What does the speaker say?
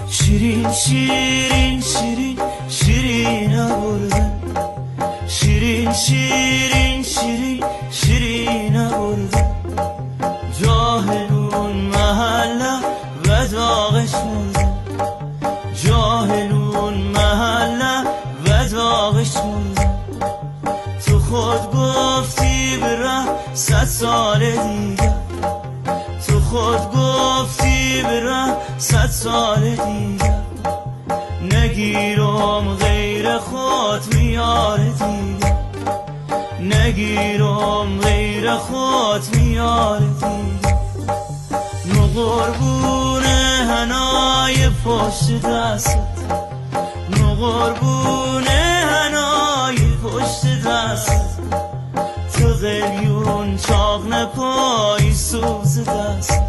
شیرین شیرین شیرین شیرین آوردن، شیرین شیرین شیرین شیرین آوردن. جاهلون محله و داغش مردن، جاهلون محله و داغش مردن. تو خود گفتی بره 100 سال دیگه، تو خود گفتی بره 100 سال دیگه. نگیرم غیر خود میار دیگه، نگیرم غیر خود میار دیگه. نو قربون هنای پشت دست، نو قربون هنای پشت دست. تو قلیون چاق نپای سوز دست،